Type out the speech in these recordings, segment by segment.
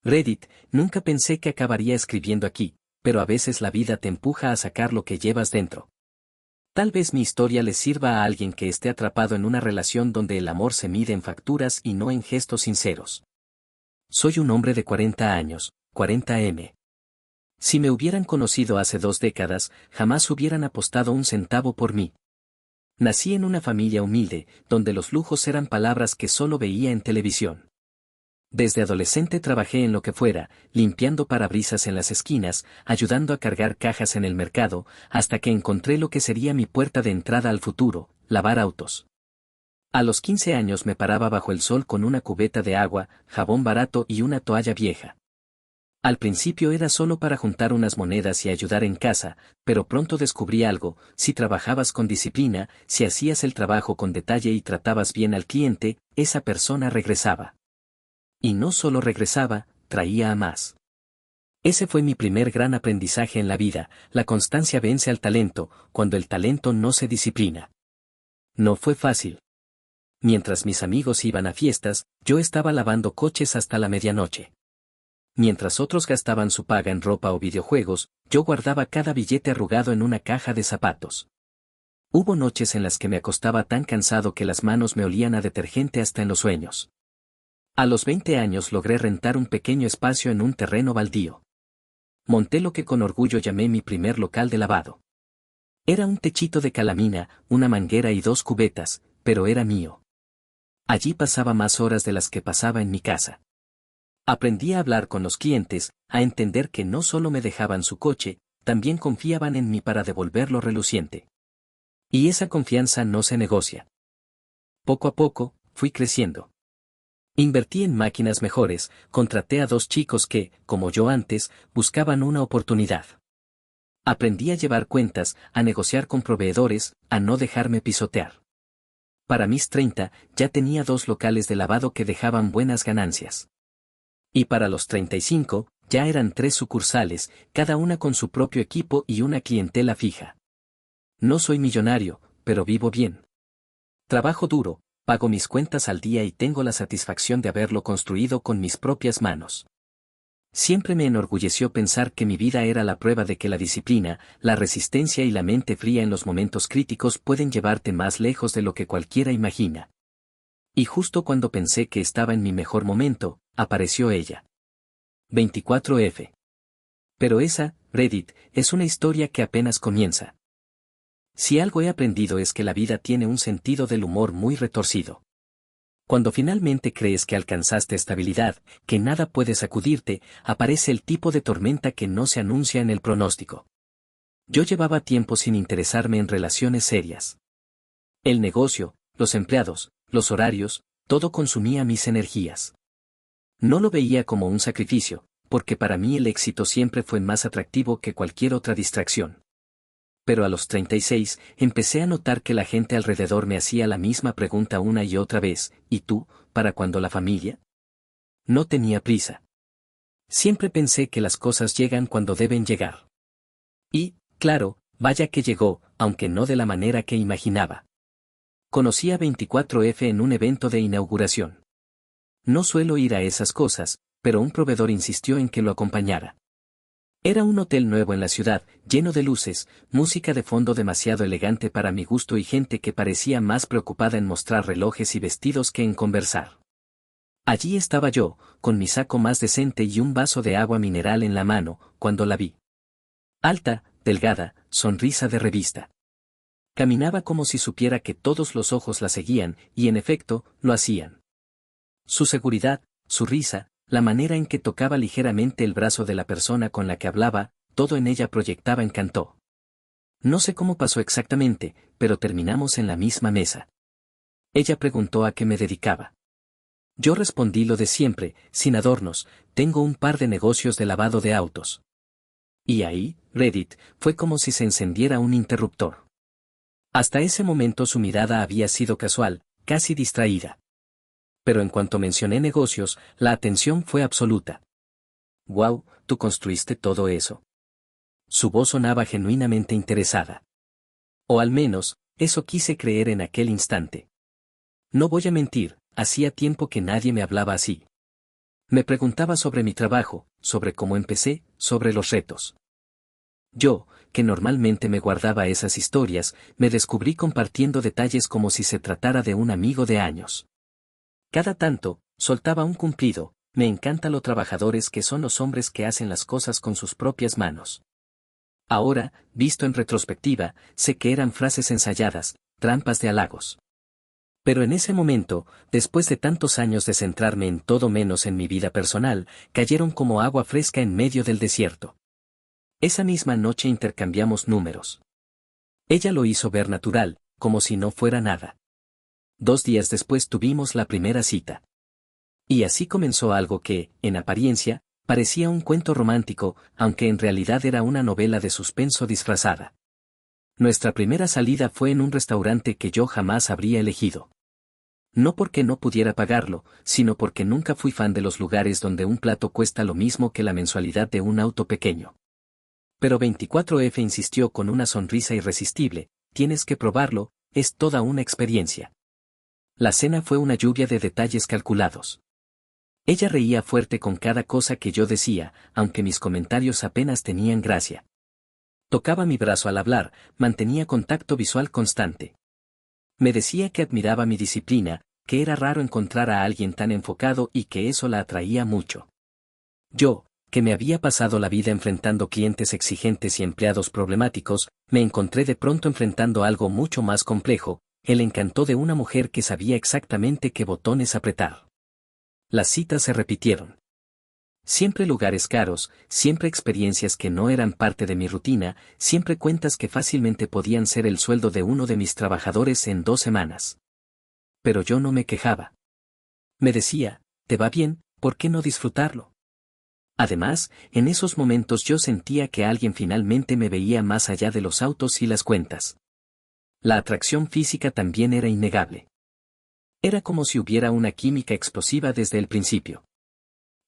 Reddit, nunca pensé que acabaría escribiendo aquí, pero a veces la vida te empuja a sacar lo que llevas dentro. Tal vez mi historia les sirva a alguien que esté atrapado en una relación donde el amor se mide en facturas y no en gestos sinceros. Soy un hombre de 40 años, 40M. Si me hubieran conocido hace 2 décadas, jamás hubieran apostado un centavo por mí. Nací en una familia humilde, donde los lujos eran palabras que solo veía en televisión. Desde adolescente trabajé en lo que fuera, limpiando parabrisas en las esquinas, ayudando a cargar cajas en el mercado, hasta que encontré lo que sería mi puerta de entrada al futuro, lavar autos. A los 15 años me paraba bajo el sol con una cubeta de agua, jabón barato y una toalla vieja. Al principio era solo para juntar unas monedas y ayudar en casa, pero pronto descubrí algo: si trabajabas con disciplina, si hacías el trabajo con detalle y tratabas bien al cliente, esa persona regresaba. Y no solo regresaba, traía a más. Ese fue mi primer gran aprendizaje en la vida: la constancia vence al talento, cuando el talento no se disciplina. No fue fácil. Mientras mis amigos iban a fiestas, yo estaba lavando coches hasta la medianoche. Mientras otros gastaban su paga en ropa o videojuegos, yo guardaba cada billete arrugado en una caja de zapatos. Hubo noches en las que me acostaba tan cansado que las manos me olían a detergente hasta en los sueños. A los 20 años logré rentar un pequeño espacio en un terreno baldío. Monté lo que con orgullo llamé mi primer local de lavado. Era un techito de calamina, una manguera y 2 cubetas, pero era mío. Allí pasaba más horas de las que pasaba en mi casa. Aprendí a hablar con los clientes, a entender que no solo me dejaban su coche, también confiaban en mí para devolverlo reluciente. Y esa confianza no se negocia. Poco a poco, fui creciendo. Invertí en máquinas mejores, contraté a 2 chicos que, como yo antes, buscaban una oportunidad. Aprendí a llevar cuentas, a negociar con proveedores, a no dejarme pisotear. Para mis 30, ya tenía 2 locales de lavado que dejaban buenas ganancias. Y para los 35, ya eran 3 sucursales, cada una con su propio equipo y una clientela fija. No soy millonario, pero vivo bien. Trabajo duro, pago mis cuentas al día y tengo la satisfacción de haberlo construido con mis propias manos. Siempre me enorgulleció pensar que mi vida era la prueba de que la disciplina, la resistencia y la mente fría en los momentos críticos pueden llevarte más lejos de lo que cualquiera imagina. Y justo cuando pensé que estaba en mi mejor momento, apareció ella. 24F. Pero esa, Reddit, es una historia que apenas comienza. Si algo he aprendido es que la vida tiene un sentido del humor muy retorcido. Cuando finalmente crees que alcanzaste estabilidad, que nada puede sacudirte, aparece el tipo de tormenta que no se anuncia en el pronóstico. Yo llevaba tiempo sin interesarme en relaciones serias. El negocio, los empleados, los horarios, todo consumía mis energías. No lo veía como un sacrificio, porque para mí el éxito siempre fue más atractivo que cualquier otra distracción. Pero a los 36, empecé a notar que la gente alrededor me hacía la misma pregunta una y otra vez: ¿y tú, para cuándo la familia? No tenía prisa. Siempre pensé que las cosas llegan cuando deben llegar. Y, claro, vaya que llegó, aunque no de la manera que imaginaba. Conocí a 24F en un evento de inauguración. No suelo ir a esas cosas, pero un proveedor insistió en que lo acompañara. Era un hotel nuevo en la ciudad, lleno de luces, música de fondo demasiado elegante para mi gusto y gente que parecía más preocupada en mostrar relojes y vestidos que en conversar. Allí estaba yo, con mi saco más decente y un vaso de agua mineral en la mano, cuando la vi. Alta, delgada, sonrisa de revista. Caminaba como si supiera que todos los ojos la seguían, y en efecto, lo hacían. Su seguridad, su risa, la manera en que tocaba ligeramente el brazo de la persona con la que hablaba, todo en ella proyectaba encanto. No sé cómo pasó exactamente, pero terminamos en la misma mesa. Ella preguntó a qué me dedicaba. Yo respondí lo de siempre, sin adornos: tengo un par de negocios de lavado de autos. Y ahí, Reddit, fue como si se encendiera un interruptor. Hasta ese momento su mirada había sido casual, casi distraída. Pero en cuanto mencioné negocios, la atención fue absoluta. «Wow, ¿tú construiste todo eso?». Su voz sonaba genuinamente interesada. O al menos, eso quise creer en aquel instante. No voy a mentir, hacía tiempo que nadie me hablaba así. Me preguntaba sobre mi trabajo, sobre cómo empecé, sobre los retos. Yo, que normalmente me guardaba esas historias, me descubrí compartiendo detalles como si se tratara de un amigo de años. Cada tanto, soltaba un cumplido: me encanta lo trabajadores que son los hombres que hacen las cosas con sus propias manos. Ahora, visto en retrospectiva, sé que eran frases ensayadas, trampas de halagos. Pero en ese momento, después de tantos años de centrarme en todo menos en mi vida personal, cayeron como agua fresca en medio del desierto. Esa misma noche intercambiamos números. Ella lo hizo ver natural, como si no fuera nada. 2 días después tuvimos la primera cita. Y así comenzó algo que, en apariencia, parecía un cuento romántico, aunque en realidad era una novela de suspenso disfrazada. Nuestra primera salida fue en un restaurante que yo jamás habría elegido. No porque no pudiera pagarlo, sino porque nunca fui fan de los lugares donde un plato cuesta lo mismo que la mensualidad de un auto pequeño. Pero 24F insistió con una sonrisa irresistible: tienes que probarlo, es toda una experiencia. La cena fue una lluvia de detalles calculados. Ella reía fuerte con cada cosa que yo decía, aunque mis comentarios apenas tenían gracia. Tocaba mi brazo al hablar, mantenía contacto visual constante. Me decía que admiraba mi disciplina, que era raro encontrar a alguien tan enfocado y que eso la atraía mucho. Yo, que me había pasado la vida enfrentando clientes exigentes y empleados problemáticos, me encontré de pronto enfrentando algo mucho más complejo: el encanto de una mujer que sabía exactamente qué botones apretar. Las citas se repitieron. Siempre lugares caros, siempre experiencias que no eran parte de mi rutina, siempre cuentas que fácilmente podían ser el sueldo de uno de mis trabajadores en 2 semanas. Pero yo no me quejaba. Me decía: ¿te va bien? ¿Por qué no disfrutarlo? Además, en esos momentos yo sentía que alguien finalmente me veía más allá de los autos y las cuentas. La atracción física también era innegable. Era como si hubiera una química explosiva desde el principio.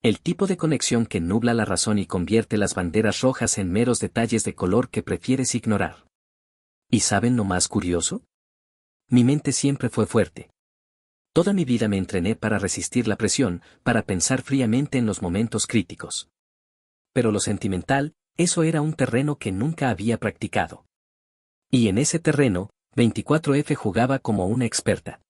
El tipo de conexión que nubla la razón y convierte las banderas rojas en meros detalles de color que prefieres ignorar. ¿Y saben lo más curioso? Mi mente siempre fue fuerte. Toda mi vida me entrené para resistir la presión, para pensar fríamente en los momentos críticos. Pero lo sentimental, eso era un terreno que nunca había practicado. Y en ese terreno, 24F jugaba como una experta.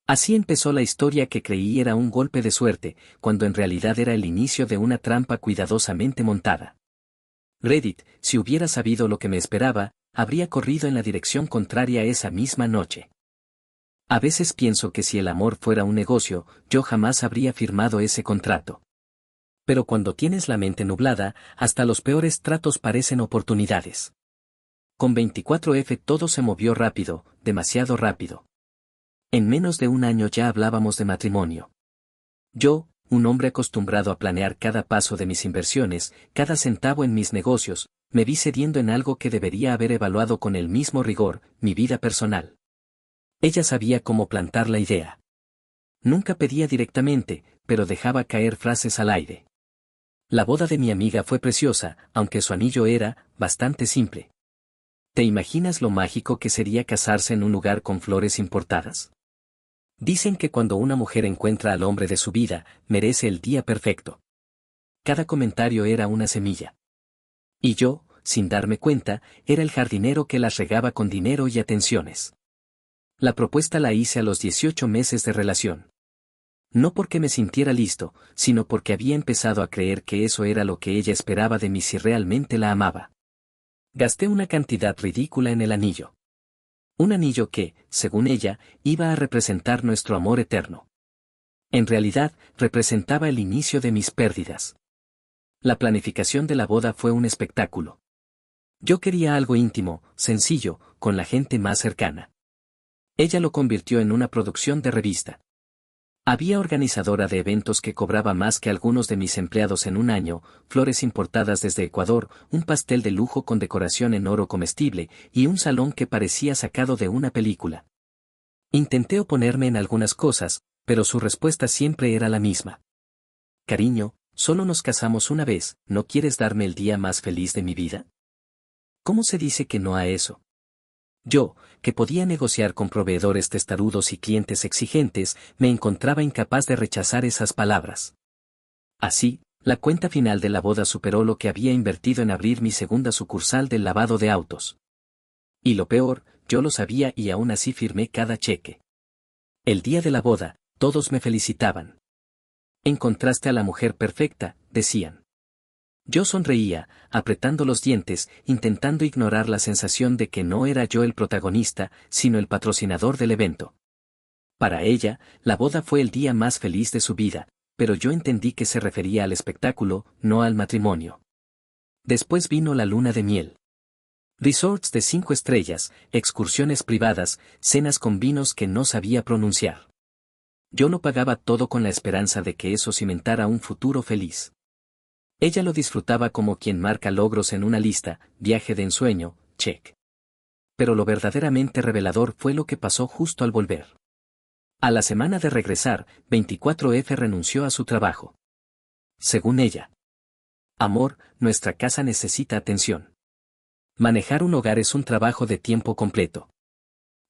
Así empezó la historia que creí era un golpe de suerte, cuando en realidad era el inicio de una trampa cuidadosamente montada. Reddit, si hubiera sabido lo que me esperaba, habría corrido en la dirección contraria esa misma noche. A veces pienso que si el amor fuera un negocio, yo jamás habría firmado ese contrato. Pero cuando tienes la mente nublada, hasta los peores tratos parecen oportunidades. Con 24F todo se movió rápido, demasiado rápido. En menos de un año ya hablábamos de matrimonio. Yo, un hombre acostumbrado a planear cada paso de mis inversiones, cada centavo en mis negocios, me vi cediendo en algo que debería haber evaluado con el mismo rigor: mi vida personal. Ella sabía cómo plantar la idea. Nunca pedía directamente, pero dejaba caer frases al aire. La boda de mi amiga fue preciosa, aunque su anillo era bastante simple. ¿Te imaginas lo mágico que sería casarse en un lugar con flores importadas? Dicen que cuando una mujer encuentra al hombre de su vida, merece el día perfecto. Cada comentario era una semilla. Y yo, sin darme cuenta, era el jardinero que las regaba con dinero y atenciones. La propuesta la hice a los 18 meses de relación. No porque me sintiera listo, sino porque había empezado a creer que eso era lo que ella esperaba de mí si realmente la amaba. Gasté una cantidad ridícula en el anillo. Un anillo que, según ella, iba a representar nuestro amor eterno. En realidad, representaba el inicio de mis pérdidas. La planificación de la boda fue un espectáculo. Yo quería algo íntimo, sencillo, con la gente más cercana. Ella lo convirtió en una producción de revista. Había organizadora de eventos que cobraba más que algunos de mis empleados en un año, flores importadas desde Ecuador, un pastel de lujo con decoración en oro comestible, y un salón que parecía sacado de una película. Intenté oponerme en algunas cosas, pero su respuesta siempre era la misma. Cariño, solo nos casamos una vez, ¿no quieres darme el día más feliz de mi vida? ¿Cómo se dice que no a eso? Yo, que podía negociar con proveedores testarudos y clientes exigentes, me encontraba incapaz de rechazar esas palabras. Así, la cuenta final de la boda superó lo que había invertido en abrir mi segunda sucursal del lavado de autos. Y lo peor, yo lo sabía y aún así firmé cada cheque. El día de la boda, todos me felicitaban. Encontraste a la mujer perfecta, decían. Yo sonreía, apretando los dientes, intentando ignorar la sensación de que no era yo el protagonista, sino el patrocinador del evento. Para ella, la boda fue el día más feliz de su vida, pero yo entendí que se refería al espectáculo, no al matrimonio. Después vino la luna de miel. Resorts de 5 estrellas, excursiones privadas, cenas con vinos que no sabía pronunciar. Yo lo pagaba todo con la esperanza de que eso cimentara un futuro feliz. Ella lo disfrutaba como quien marca logros en una lista, viaje de ensueño, check. Pero lo verdaderamente revelador fue lo que pasó justo al volver. A la semana de regresar, 24F renunció a su trabajo. Según ella. Amor, nuestra casa necesita atención. Manejar un hogar es un trabajo de tiempo completo.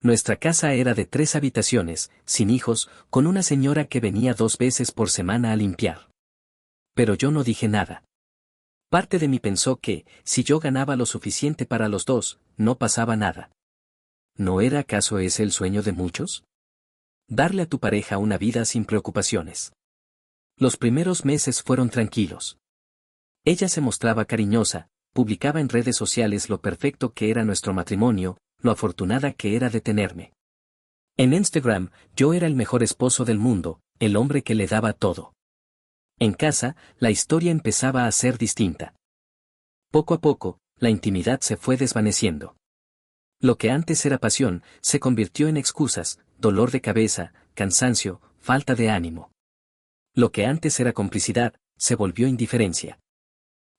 Nuestra casa era de 3 habitaciones, sin hijos, con una señora que venía 2 veces por semana a limpiar. Pero yo no dije nada. Parte de mí pensó que, si yo ganaba lo suficiente para los dos, no pasaba nada. ¿No era acaso ese el sueño de muchos? Darle a tu pareja una vida sin preocupaciones. Los primeros meses fueron tranquilos. Ella se mostraba cariñosa, publicaba en redes sociales lo perfecto que era nuestro matrimonio, lo afortunada que era de tenerme. En Instagram, yo era el mejor esposo del mundo, el hombre que le daba todo. En casa, la historia empezaba a ser distinta. Poco a poco, la intimidad se fue desvaneciendo. Lo que antes era pasión, se convirtió en excusas, dolor de cabeza, cansancio, falta de ánimo. Lo que antes era complicidad, se volvió indiferencia.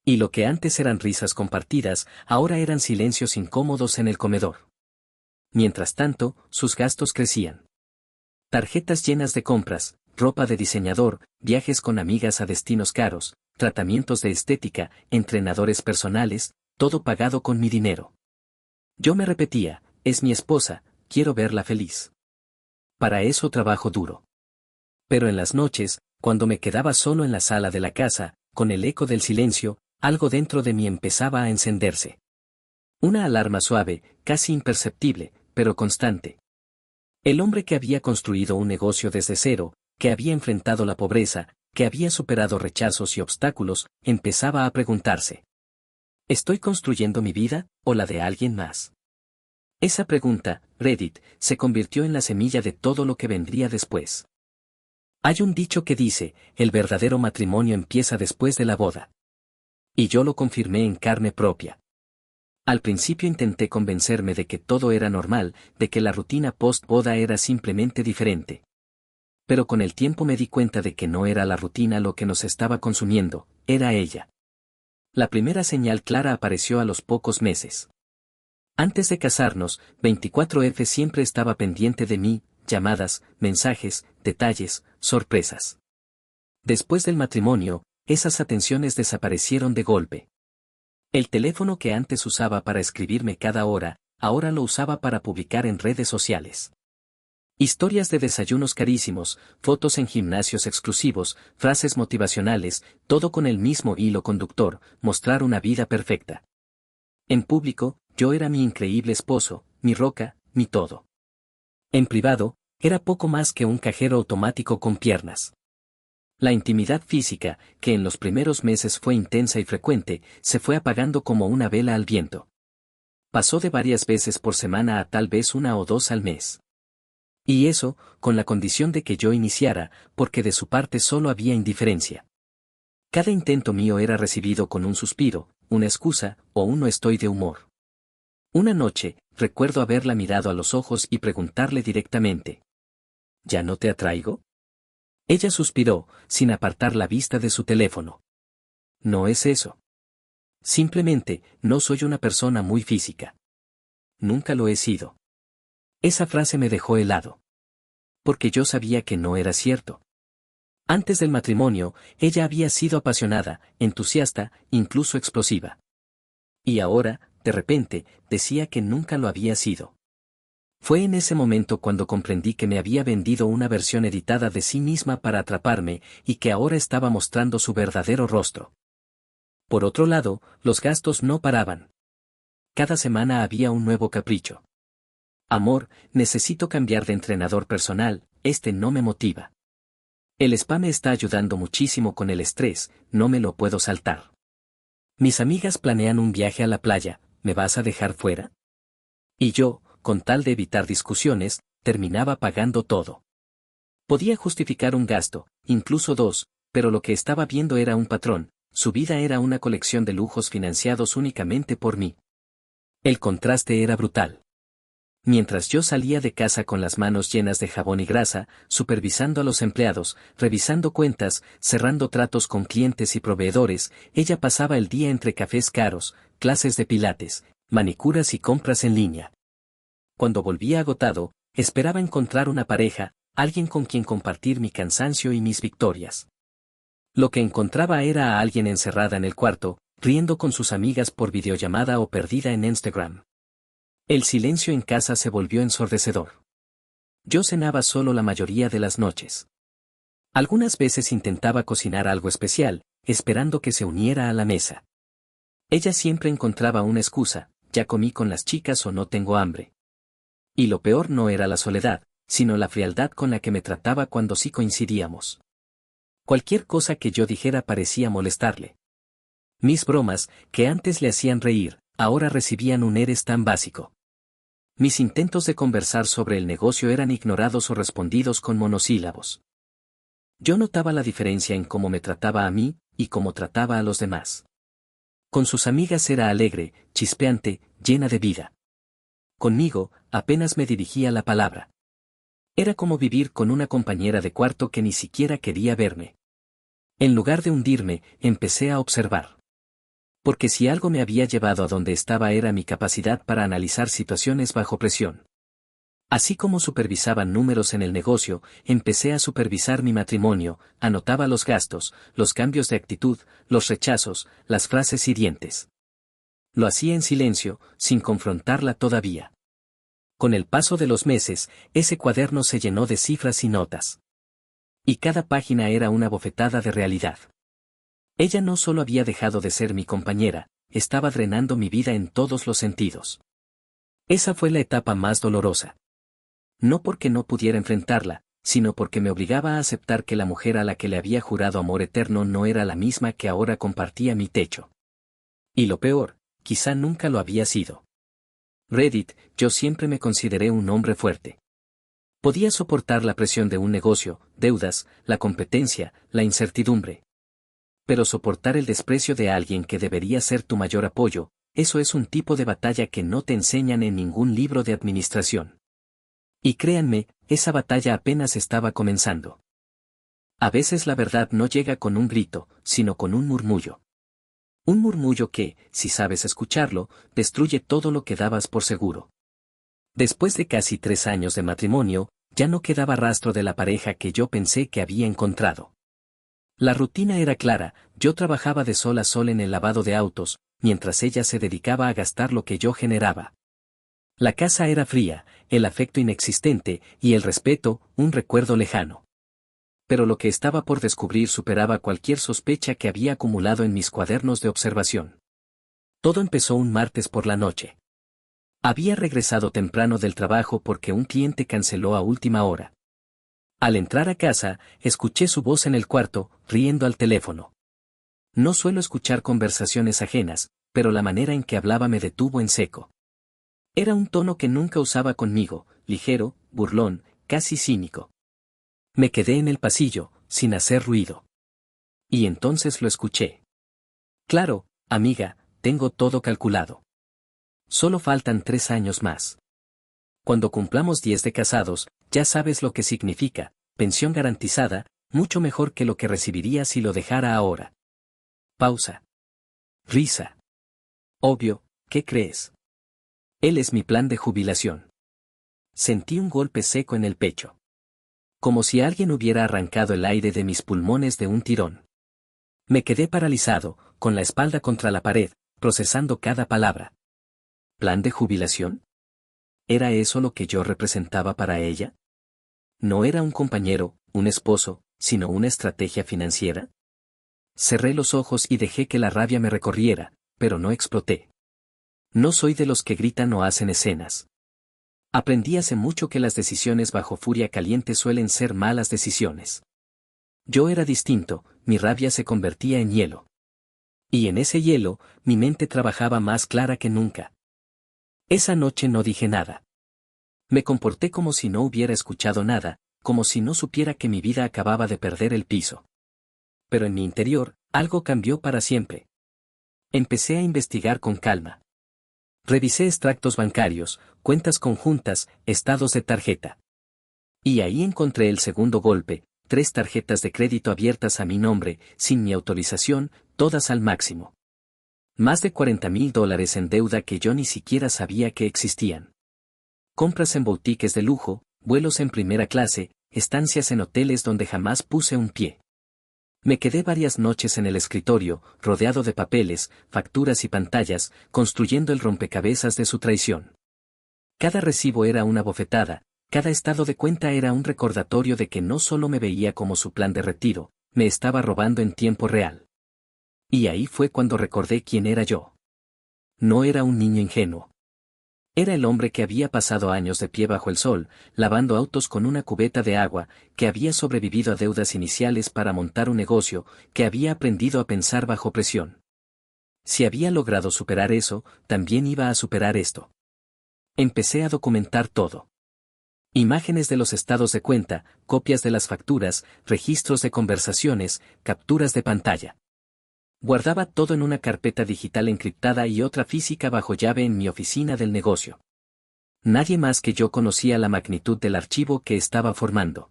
Y lo que antes eran risas compartidas, ahora eran silencios incómodos en el comedor. Mientras tanto, sus gastos crecían. Tarjetas llenas de compras, ropa de diseñador, viajes con amigas a destinos caros, tratamientos de estética, entrenadores personales, todo pagado con mi dinero. Yo me repetía, es mi esposa, quiero verla feliz. Para eso trabajo duro. Pero en las noches, cuando me quedaba solo en la sala de la casa, con el eco del silencio, algo dentro de mí empezaba a encenderse. Una alarma suave, casi imperceptible, pero constante. El hombre que había construido un negocio desde cero, que había enfrentado la pobreza, que había superado rechazos y obstáculos, empezaba a preguntarse. ¿Estoy construyendo mi vida, o la de alguien más? Esa pregunta, Reddit, se convirtió en la semilla de todo lo que vendría después. Hay un dicho que dice, el verdadero matrimonio empieza después de la boda. Y yo lo confirmé en carne propia. Al principio intenté convencerme de que todo era normal, de que la rutina post-boda era simplemente diferente. Pero con el tiempo me di cuenta de que no era la rutina lo que nos estaba consumiendo, era ella. La primera señal clara apareció a los pocos meses. Antes de casarnos, 24F siempre estaba pendiente de mí, llamadas, mensajes, detalles, sorpresas. Después del matrimonio, esas atenciones desaparecieron de golpe. El teléfono que antes usaba para escribirme cada hora, ahora lo usaba para publicar en redes sociales. Historias de desayunos carísimos, fotos en gimnasios exclusivos, frases motivacionales, todo con el mismo hilo conductor, mostrar una vida perfecta. En público, yo era mi increíble esposo, mi roca, mi todo. En privado, era poco más que un cajero automático con piernas. La intimidad física, que en los primeros meses fue intensa y frecuente, se fue apagando como una vela al viento. Pasó de varias veces por semana a tal vez 1 o 2 al mes. Y eso, con la condición de que yo iniciara, porque de su parte solo había indiferencia. Cada intento mío era recibido con un suspiro, una excusa, o un no estoy de humor. Una noche, recuerdo haberla mirado a los ojos y preguntarle directamente. ¿Ya no te atraigo? Ella suspiró, sin apartar la vista de su teléfono. No es eso. Simplemente, no soy una persona muy física. Nunca lo he sido. Esa frase me dejó helado. Porque yo sabía que no era cierto. Antes del matrimonio, ella había sido apasionada, entusiasta, incluso explosiva. Y ahora, de repente, decía que nunca lo había sido. Fue en ese momento cuando comprendí que me había vendido una versión editada de sí misma para atraparme y que ahora estaba mostrando su verdadero rostro. Por otro lado, los gastos no paraban. Cada semana había un nuevo capricho. Amor, necesito cambiar de entrenador personal, este no me motiva. El spa me está ayudando muchísimo con el estrés, no me lo puedo saltar. Mis amigas planean un viaje a la playa, ¿me vas a dejar fuera? Y yo, con tal de evitar discusiones, terminaba pagando todo. Podía justificar un gasto, incluso dos, pero lo que estaba viendo era un patrón, su vida era una colección de lujos financiados únicamente por mí. El contraste era brutal. Mientras yo salía de casa con las manos llenas de jabón y grasa, supervisando a los empleados, revisando cuentas, cerrando tratos con clientes y proveedores, ella pasaba el día entre cafés caros, clases de pilates, manicuras y compras en línea. Cuando volvía agotado, esperaba encontrar una pareja, alguien con quien compartir mi cansancio y mis victorias. Lo que encontraba era a alguien encerrada en el cuarto, riendo con sus amigas por videollamada o perdida en Instagram. El silencio en casa se volvió ensordecedor. Yo cenaba solo la mayoría de las noches. Algunas veces intentaba cocinar algo especial, esperando que se uniera a la mesa. Ella siempre encontraba una excusa, ya comí con las chicas o no tengo hambre. Y lo peor no era la soledad, sino la frialdad con la que me trataba cuando sí coincidíamos. Cualquier cosa que yo dijera parecía molestarle. Mis bromas, que antes le hacían reír, ahora recibían un eres tan básico. Mis intentos de conversar sobre el negocio eran ignorados o respondidos con monosílabos. Yo notaba la diferencia en cómo me trataba a mí, y cómo trataba a los demás. Con sus amigas era alegre, chispeante, llena de vida. Conmigo, apenas me dirigía la palabra. Era como vivir con una compañera de cuarto que ni siquiera quería verme. En lugar de hundirme, empecé a observar. Porque si algo me había llevado a donde estaba era mi capacidad para analizar situaciones bajo presión. Así como supervisaban números en el negocio, empecé a supervisar mi matrimonio, anotaba los gastos, los cambios de actitud, los rechazos, las frases hirientes. Lo hacía en silencio, sin confrontarla todavía. Con el paso de los meses, ese cuaderno se llenó de cifras y notas. Y cada página era una bofetada de realidad. Ella no solo había dejado de ser mi compañera, estaba drenando mi vida en todos los sentidos. Esa fue la etapa más dolorosa. No porque no pudiera enfrentarla, sino porque me obligaba a aceptar que la mujer a la que le había jurado amor eterno no era la misma que ahora compartía mi techo. Y lo peor, quizá nunca lo había sido. Reddit, yo siempre me consideré un hombre fuerte. Podía soportar la presión de un negocio, deudas, la competencia, la incertidumbre. Pero soportar el desprecio de alguien que debería ser tu mayor apoyo, eso es un tipo de batalla que no te enseñan en ningún libro de administración. Y créanme, esa batalla apenas estaba comenzando. A veces la verdad no llega con un grito, sino con un murmullo. Un murmullo que, si sabes escucharlo, destruye todo lo que dabas por seguro. Después de casi 3 años de matrimonio, ya no quedaba rastro de la pareja que yo pensé que había encontrado. La rutina era clara, yo trabajaba de sol a sol en el lavado de autos, mientras ella se dedicaba a gastar lo que yo generaba. La casa era fría, el afecto inexistente, y el respeto, un recuerdo lejano. Pero lo que estaba por descubrir superaba cualquier sospecha que había acumulado en mis cuadernos de observación. Todo empezó un martes por la noche. Había regresado temprano del trabajo porque un cliente canceló a última hora. Al entrar a casa, escuché su voz en el cuarto, riendo al teléfono. No suelo escuchar conversaciones ajenas, pero la manera en que hablaba me detuvo en seco. Era un tono que nunca usaba conmigo, ligero, burlón, casi cínico. Me quedé en el pasillo, sin hacer ruido. Y entonces lo escuché. Claro, amiga, tengo todo calculado. Solo faltan 3 años más. Cuando cumplamos 10 de casados, ya sabes lo que significa, pensión garantizada, mucho mejor que lo que recibiría si lo dejara ahora. Pausa. Risa. Obvio, ¿qué crees? Él es mi plan de jubilación. Sentí un golpe seco en el pecho. Como si alguien hubiera arrancado el aire de mis pulmones de un tirón. Me quedé paralizado, con la espalda contra la pared, procesando cada palabra. ¿Plan de jubilación? ¿era eso lo que yo representaba para ella? No era un compañero, un esposo, sino una estrategia financiera. Cerré los ojos y dejé que la rabia me recorriera, pero no exploté. No soy de los que gritan o hacen escenas. Aprendí hace mucho que las decisiones bajo furia caliente suelen ser malas decisiones. Yo era distinto, mi rabia se convertía en hielo. Y en ese hielo, mi mente trabajaba más clara que nunca. Esa noche no dije nada. Me comporté como si no hubiera escuchado nada, como si no supiera que mi vida acababa de perder el piso. Pero en mi interior, algo cambió para siempre. Empecé a investigar con calma. Revisé extractos bancarios, cuentas conjuntas, estados de tarjeta. Y ahí encontré el segundo golpe, 3 tarjetas de crédito abiertas a mi nombre, sin mi autorización, todas al máximo. Más de $40,000 en deuda que yo ni siquiera sabía que existían. Compras en boutiques de lujo, vuelos en primera clase, estancias en hoteles donde jamás puse un pie. Me quedé varias noches en el escritorio, rodeado de papeles, facturas y pantallas, construyendo el rompecabezas de su traición. Cada recibo era una bofetada, cada estado de cuenta era un recordatorio de que no solo me veía como su plan de retiro, me estaba robando en tiempo real. Y ahí fue cuando recordé quién era yo. No era un niño ingenuo. Era el hombre que había pasado años de pie bajo el sol, lavando autos con una cubeta de agua, que había sobrevivido a deudas iniciales para montar un negocio, que había aprendido a pensar bajo presión. Si había logrado superar eso, también iba a superar esto. Empecé a documentar todo. Imágenes de los estados de cuenta, copias de las facturas, registros de conversaciones, capturas de pantalla. Guardaba todo en una carpeta digital encriptada y otra física bajo llave en mi oficina del negocio. Nadie más que yo conocía la magnitud del archivo que estaba formando.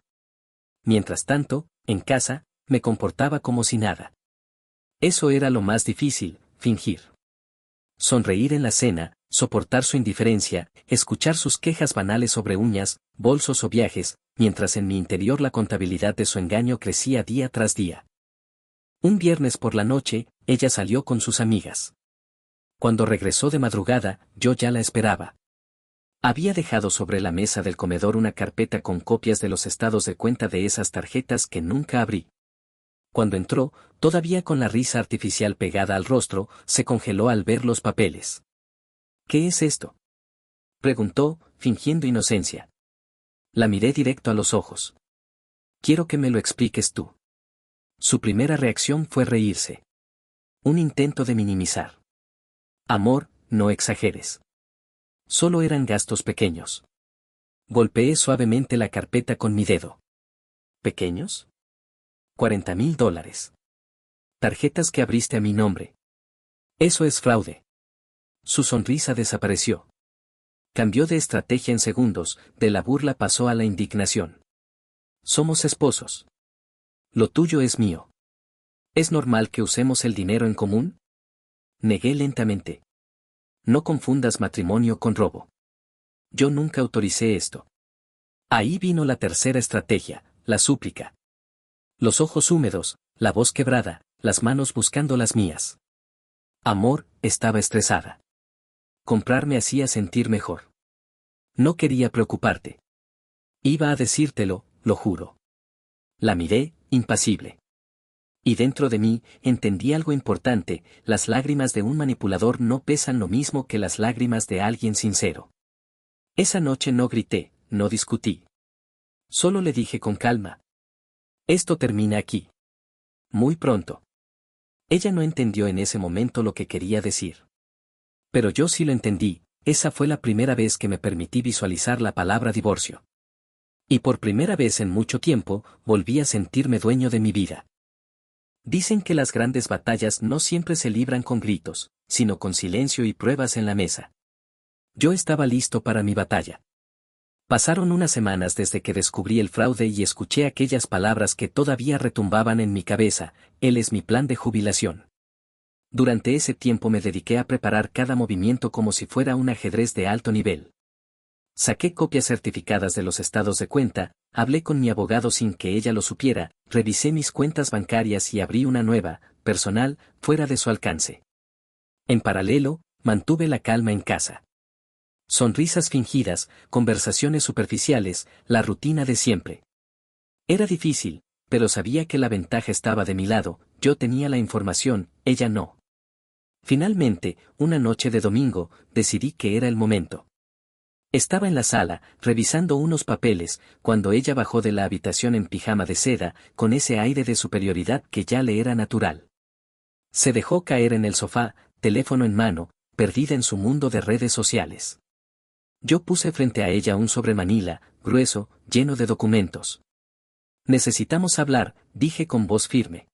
Mientras tanto, en casa, me comportaba como si nada. Eso era lo más difícil, fingir. Sonreír en la cena, soportar su indiferencia, escuchar sus quejas banales sobre uñas, bolsos o viajes, mientras en mi interior la contabilidad de su engaño crecía día tras día. Un viernes por la noche, ella salió con sus amigas. Cuando regresó de madrugada, yo ya la esperaba. Había dejado sobre la mesa del comedor una carpeta con copias de los estados de cuenta de esas tarjetas que nunca abrí. Cuando entró, todavía con la risa artificial pegada al rostro, se congeló al ver los papeles. ¿Qué es esto?, preguntó, fingiendo inocencia. La miré directo a los ojos. Quiero que me lo expliques tú. Su primera reacción fue reírse. Un intento de minimizar. Amor, no exageres. Solo eran gastos pequeños. Golpeé suavemente la carpeta con mi dedo. ¿Pequeños? $40,000. Tarjetas que abriste a mi nombre. Eso es fraude. Su sonrisa desapareció. Cambió de estrategia en segundos, de la burla pasó a la indignación. Somos esposos. Lo tuyo es mío. ¿Es normal que usemos el dinero en común? Negué lentamente. No confundas matrimonio con robo. Yo nunca autoricé esto. Ahí vino la tercera estrategia, la súplica. Los ojos húmedos, la voz quebrada, las manos buscando las mías. Amor, estaba estresada. Comprar me hacía sentir mejor. No quería preocuparte. Iba a decírtelo, lo juro. La miré, impasible. Y dentro de mí, entendí algo importante, las lágrimas de un manipulador no pesan lo mismo que las lágrimas de alguien sincero. Esa noche no grité, no discutí. Solo le dije con calma. Esto termina aquí. Muy pronto. Ella no entendió en ese momento lo que quería decir. Pero yo sí lo entendí, esa fue la primera vez que me permití visualizar la palabra divorcio. Y por primera vez en mucho tiempo, volví a sentirme dueño de mi vida. Dicen que las grandes batallas no siempre se libran con gritos, sino con silencio y pruebas en la mesa. Yo estaba listo para mi batalla. Pasaron unas semanas desde que descubrí el fraude y escuché aquellas palabras que todavía retumbaban en mi cabeza, él es mi plan de jubilación. Durante ese tiempo me dediqué a preparar cada movimiento como si fuera un ajedrez de alto nivel. Saqué copias certificadas de los estados de cuenta, hablé con mi abogado sin que ella lo supiera, revisé mis cuentas bancarias y abrí una nueva, personal, fuera de su alcance. En paralelo, mantuve la calma en casa. Sonrisas fingidas, conversaciones superficiales, la rutina de siempre. Era difícil, pero sabía que la ventaja estaba de mi lado, yo tenía la información, ella no. Finalmente, una noche de domingo, decidí que era el momento. Estaba en la sala, revisando unos papeles, cuando ella bajó de la habitación en pijama de seda, con ese aire de superioridad que ya le era natural. Se dejó caer en el sofá, teléfono en mano, perdida en su mundo de redes sociales. Yo puse frente a ella un sobremanila, grueso, lleno de documentos. Necesitamos hablar, dije con voz firme.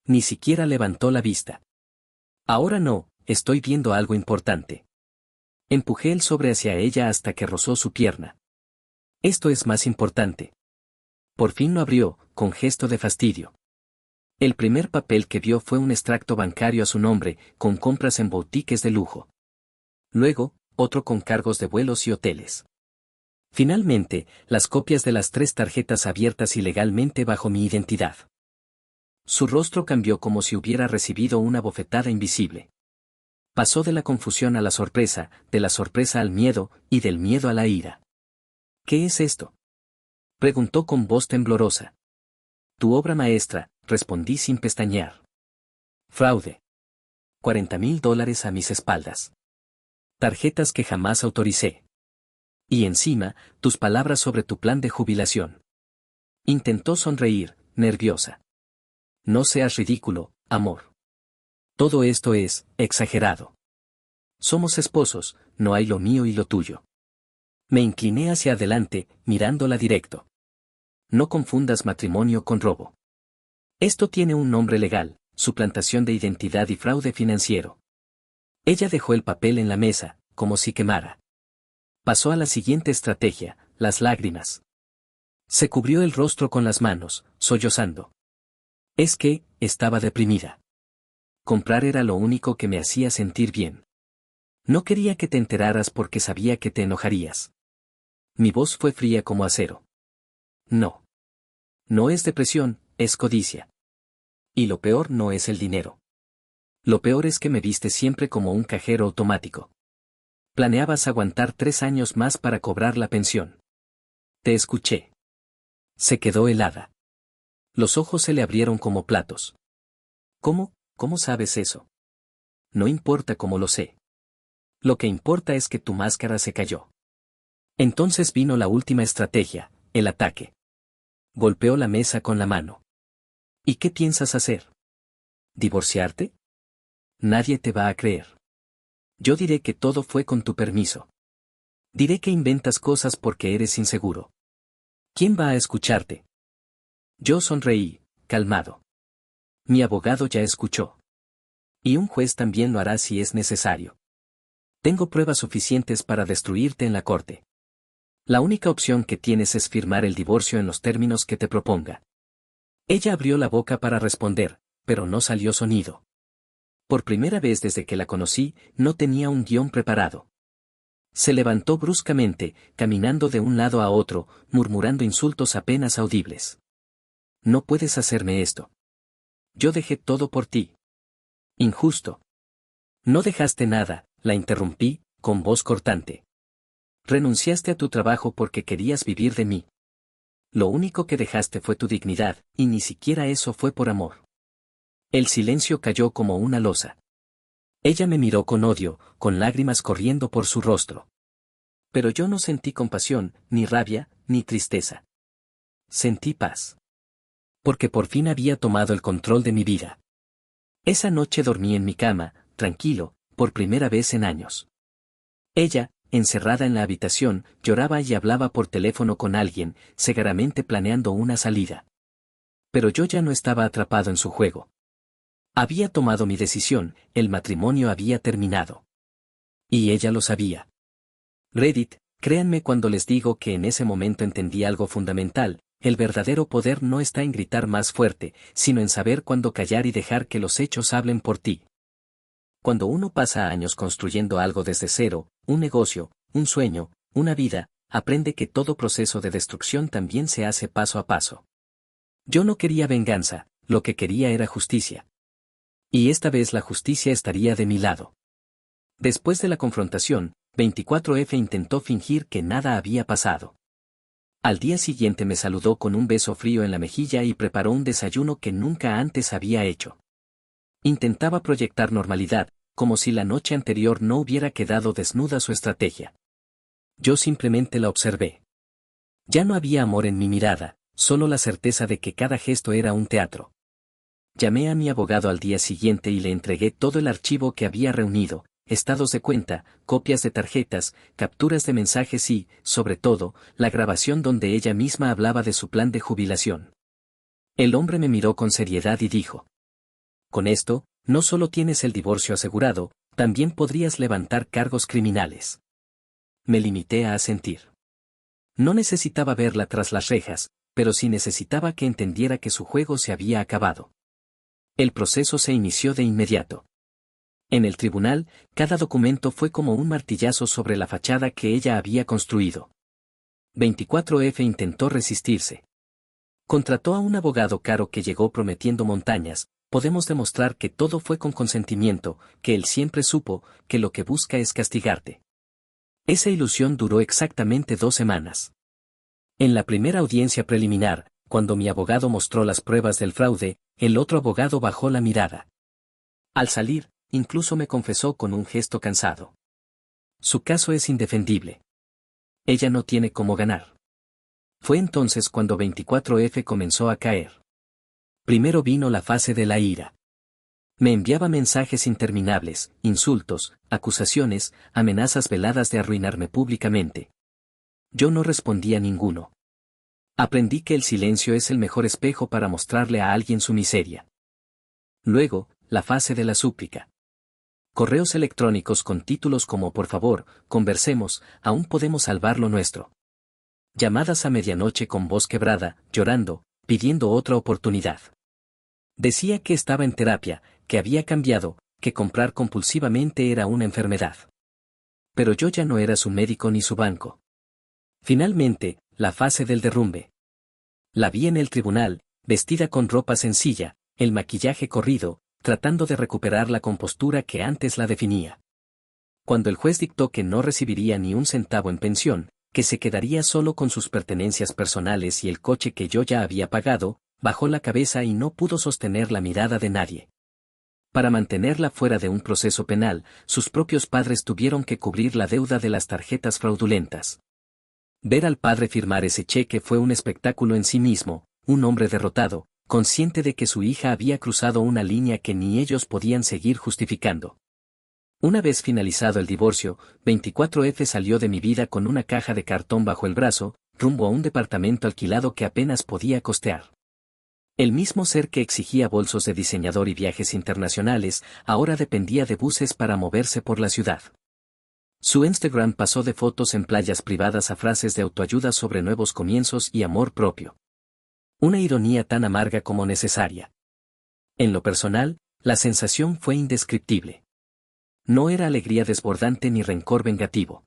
Ni siquiera levantó la vista. Ahora no, estoy viendo algo importante. Empujé el sobre hacia ella hasta que rozó su pierna. Esto es más importante. Por fin lo abrió, con gesto de fastidio. El primer papel que vio fue un extracto bancario a su nombre, con compras en boutiques de lujo. Luego, otro con cargos de vuelos y hoteles. Finalmente, las copias de las 3 tarjetas abiertas ilegalmente bajo mi identidad. Su rostro cambió como si hubiera recibido una bofetada invisible. Pasó de la confusión a la sorpresa, de la sorpresa al miedo, y del miedo a la ira. ¿Qué es esto?, preguntó con voz temblorosa. Tu obra maestra, respondí sin pestañear. Fraude. $40,000 a mis espaldas. Tarjetas que jamás autoricé. Y encima, tus palabras sobre tu plan de jubilación. Intentó sonreír, nerviosa. No seas ridículo, amor. Todo esto es exagerado. Somos esposos, no hay lo mío y lo tuyo. Me incliné hacia adelante, mirándola directo. No confundas matrimonio con robo. Esto tiene un nombre legal, suplantación de identidad y fraude financiero. Ella dejó el papel en la mesa, como si quemara. Pasó a la siguiente estrategia, las lágrimas. Se cubrió el rostro con las manos, sollozando. Es que, estaba deprimida. Comprar era lo único que me hacía sentir bien. No quería que te enteraras porque sabía que te enojarías. Mi voz fue fría como acero. No. No es depresión, es codicia. Y lo peor no es el dinero. Lo peor es que me viste siempre como un cajero automático. Planeabas aguantar 3 años más para cobrar la pensión. Te escuché. Se quedó helada. Los ojos se le abrieron como platos. ¿Cómo? ¿Cómo sabes eso? No importa cómo lo sé. Lo que importa es que tu máscara se cayó. Entonces vino la última estrategia, el ataque. Golpeó la mesa con la mano. ¿Y qué piensas hacer? ¿Divorciarte? Nadie te va a creer. Yo diré que todo fue con tu permiso. Diré que inventas cosas porque eres inseguro. ¿Quién va a escucharte? Yo sonreí, calmado. Mi abogado ya escuchó. Y un juez también lo hará si es necesario. Tengo pruebas suficientes para destruirte en la corte. La única opción que tienes es firmar el divorcio en los términos que te proponga. Ella abrió la boca para responder, pero no salió sonido. Por primera vez desde que la conocí, no tenía un guión preparado. Se levantó bruscamente, caminando de un lado a otro, murmurando insultos apenas audibles. No puedes hacerme esto. Yo dejé todo por ti. Injusto. No dejaste nada, la interrumpí, con voz cortante. Renunciaste a tu trabajo porque querías vivir de mí. Lo único que dejaste fue tu dignidad, y ni siquiera eso fue por amor. El silencio cayó como una losa. Ella me miró con odio, con lágrimas corriendo por su rostro. Pero yo no sentí compasión, ni rabia, ni tristeza. Sentí paz. Porque por fin había tomado el control de mi vida. Esa noche dormí en mi cama, tranquilo, por primera vez en años. Ella, encerrada en la habitación, lloraba y hablaba por teléfono con alguien, cegaramente planeando una salida. Pero yo ya no estaba atrapado en su juego. Había tomado mi decisión, el matrimonio había terminado. Y ella lo sabía. Reddit, créanme cuando les digo que en ese momento entendí algo fundamental, el verdadero poder no está en gritar más fuerte, sino en saber cuándo callar y dejar que los hechos hablen por ti. Cuando uno pasa años construyendo algo desde cero, un negocio, un sueño, una vida, aprende que todo proceso de destrucción también se hace paso a paso. Yo no quería venganza, lo que quería era justicia. Y esta vez la justicia estaría de mi lado. Después de la confrontación, 24F intentó fingir que nada había pasado. Al día siguiente me saludó con un beso frío en la mejilla y preparó un desayuno que nunca antes había hecho. Intentaba proyectar normalidad, como si la noche anterior no hubiera quedado desnuda su estrategia. Yo simplemente la observé. Ya no había amor en mi mirada, solo la certeza de que cada gesto era un teatro. Llamé a mi abogado al día siguiente y le entregué todo el archivo que había reunido, estados de cuenta, copias de tarjetas, capturas de mensajes y, sobre todo, la grabación donde ella misma hablaba de su plan de jubilación. El hombre me miró con seriedad y dijo: con esto, no solo tienes el divorcio asegurado, también podrías levantar cargos criminales. Me limité a asentir. No necesitaba verla tras las rejas, pero sí necesitaba que entendiera que su juego se había acabado. El proceso se inició de inmediato. En el tribunal, cada documento fue como un martillazo sobre la fachada que ella había construido. 24F intentó resistirse. Contrató a un abogado caro que llegó prometiendo montañas. Podemos demostrar que todo fue con consentimiento, que él siempre supo que lo que busca es castigarte. Esa ilusión duró exactamente 2 semanas. En la primera audiencia preliminar, cuando mi abogado mostró las pruebas del fraude, el otro abogado bajó la mirada. Al salir, incluso me confesó con un gesto cansado: su caso es indefendible. Ella no tiene cómo ganar. Fue entonces cuando 24F comenzó a caer. Primero vino la fase de la ira. Me enviaba mensajes interminables, insultos, acusaciones, amenazas veladas de arruinarme públicamente. Yo no respondía ninguno. Aprendí que el silencio es el mejor espejo para mostrarle a alguien su miseria. Luego, la fase de la súplica. Correos electrónicos con títulos como por favor, conversemos, aún podemos salvar lo nuestro. Llamadas a medianoche con voz quebrada, llorando, pidiendo otra oportunidad. Decía que estaba en terapia, que había cambiado, que comprar compulsivamente era una enfermedad. Pero yo ya no era su médico ni su banco. Finalmente, la fase del derrumbe. La vi en el tribunal, vestida con ropa sencilla, el maquillaje corrido, tratando de recuperar la compostura que antes la definía. Cuando el juez dictó que no recibiría ni un centavo en pensión, que se quedaría solo con sus pertenencias personales y el coche que yo ya había pagado, bajó la cabeza y no pudo sostener la mirada de nadie. Para mantenerla fuera de un proceso penal, sus propios padres tuvieron que cubrir la deuda de las tarjetas fraudulentas. Ver al padre firmar ese cheque fue un espectáculo en sí mismo, un hombre derrotado, consciente de que su hija había cruzado una línea que ni ellos podían seguir justificando. Una vez finalizado el divorcio, 24F salió de mi vida con una caja de cartón bajo el brazo, rumbo a un departamento alquilado que apenas podía costear. El mismo ser que exigía bolsos de diseñador y viajes internacionales, ahora dependía de buses para moverse por la ciudad. Su Instagram pasó de fotos en playas privadas a frases de autoayuda sobre nuevos comienzos y amor propio. Una ironía tan amarga como necesaria. En lo personal, la sensación fue indescriptible. No era alegría desbordante ni rencor vengativo.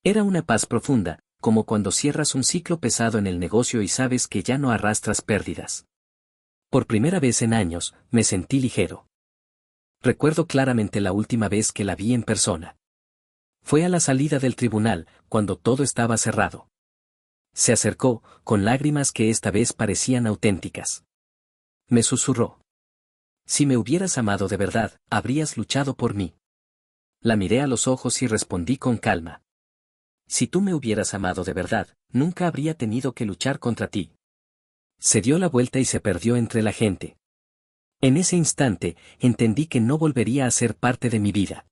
Era una paz profunda, como cuando cierras un ciclo pesado en el negocio y sabes que ya no arrastras pérdidas. Por primera vez en años, me sentí ligero. Recuerdo claramente la última vez que la vi en persona. Fue a la salida del tribunal, cuando todo estaba cerrado. Se acercó, con lágrimas que esta vez parecían auténticas. Me susurró: si me hubieras amado de verdad, habrías luchado por mí. La miré a los ojos y respondí con calma: si tú me hubieras amado de verdad, nunca habría tenido que luchar contra ti. Se dio la vuelta y se perdió entre la gente. En ese instante, entendí que no volvería a ser parte de mi vida.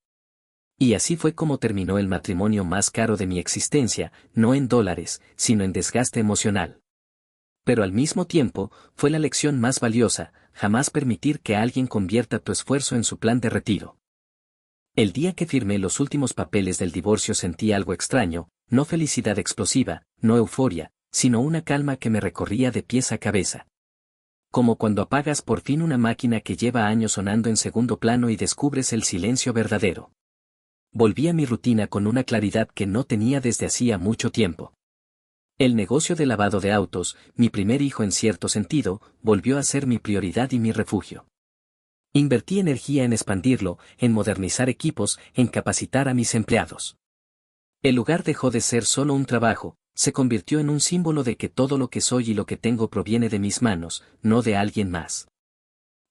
Y así fue como terminó el matrimonio más caro de mi existencia, no en dólares, sino en desgaste emocional. Pero al mismo tiempo, fue la lección más valiosa: jamás permitir que alguien convierta tu esfuerzo en su plan de retiro. El día que firmé los últimos papeles del divorcio sentí algo extraño, no felicidad explosiva, no euforia, sino una calma que me recorría de pies a cabeza. Como cuando apagas por fin una máquina que lleva años sonando en segundo plano y descubres el silencio verdadero. Volví a mi rutina con una claridad que no tenía desde hacía mucho tiempo. El negocio de lavado de autos, mi primer hijo en cierto sentido, volvió a ser mi prioridad y mi refugio. Invertí energía en expandirlo, en modernizar equipos, en capacitar a mis empleados. El lugar dejó de ser solo un trabajo, se convirtió en un símbolo de que todo lo que soy y lo que tengo proviene de mis manos, no de alguien más.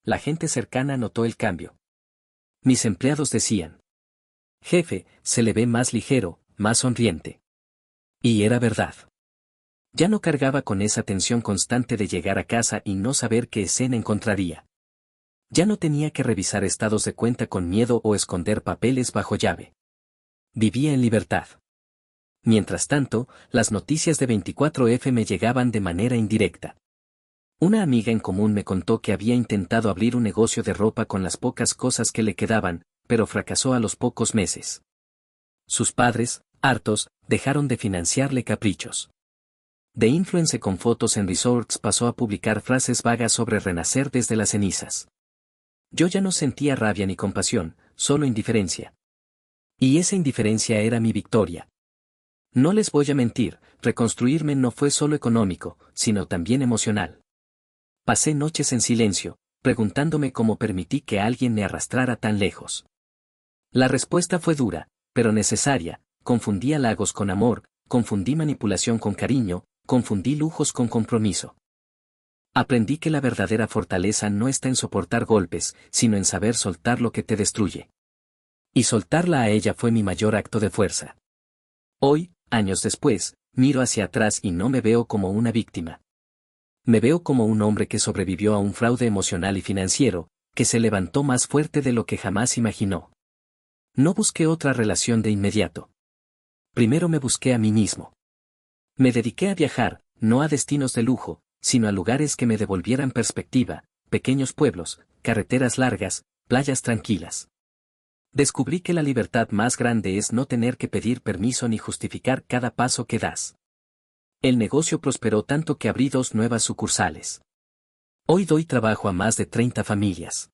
La gente cercana notó el cambio. Mis empleados decían: jefe, se le ve más ligero, más sonriente. Y era verdad. Ya no cargaba con esa tensión constante de llegar a casa y no saber qué escena encontraría. Ya no tenía que revisar estados de cuenta con miedo o esconder papeles bajo llave. Vivía en libertad. Mientras tanto, las noticias de 24F me llegaban de manera indirecta. Una amiga en común me contó que había intentado abrir un negocio de ropa con las pocas cosas que le quedaban, pero fracasó a los pocos meses. Sus padres, hartos, dejaron de financiarle caprichos. De influencer con fotos en resorts pasó a publicar frases vagas sobre renacer desde las cenizas. Yo ya no sentía rabia ni compasión, solo indiferencia. Y esa indiferencia era mi victoria. No les voy a mentir, reconstruirme no fue solo económico, sino también emocional. Pasé noches en silencio, preguntándome cómo permití que alguien me arrastrara tan lejos. La respuesta fue dura, pero necesaria. Confundí halagos con amor, confundí manipulación con cariño, confundí lujos con compromiso. Aprendí que la verdadera fortaleza no está en soportar golpes, sino en saber soltar lo que te destruye. Y soltarla a ella fue mi mayor acto de fuerza. Hoy, años después, miro hacia atrás y no me veo como una víctima. Me veo como un hombre que sobrevivió a un fraude emocional y financiero, que se levantó más fuerte de lo que jamás imaginó. No busqué otra relación de inmediato. Primero me busqué a mí mismo. Me dediqué a viajar, no a destinos de lujo, sino a lugares que me devolvieran perspectiva, pequeños pueblos, carreteras largas, playas tranquilas. Descubrí que la libertad más grande es no tener que pedir permiso ni justificar cada paso que das. El negocio prosperó tanto que abrí 2 nuevas sucursales. Hoy doy trabajo a más de 30 familias.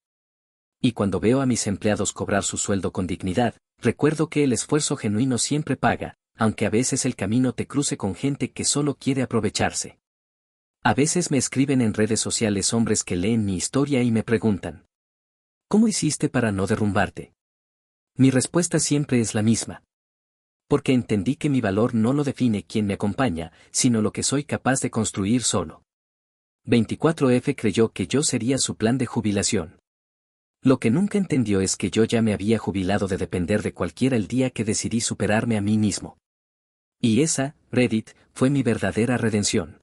Y cuando veo a mis empleados cobrar su sueldo con dignidad, recuerdo que el esfuerzo genuino siempre paga, aunque a veces el camino te cruce con gente que solo quiere aprovecharse. A veces me escriben en redes sociales hombres que leen mi historia y me preguntan: ¿cómo hiciste para no derrumbarte? Mi respuesta siempre es la misma. Porque entendí que mi valor no lo define quien me acompaña, sino lo que soy capaz de construir solo. 24F creyó que yo sería su plan de jubilación. Lo que nunca entendió es que yo ya me había jubilado de depender de cualquiera el día que decidí superarme a mí mismo. Y esa, Reddit, fue mi verdadera redención.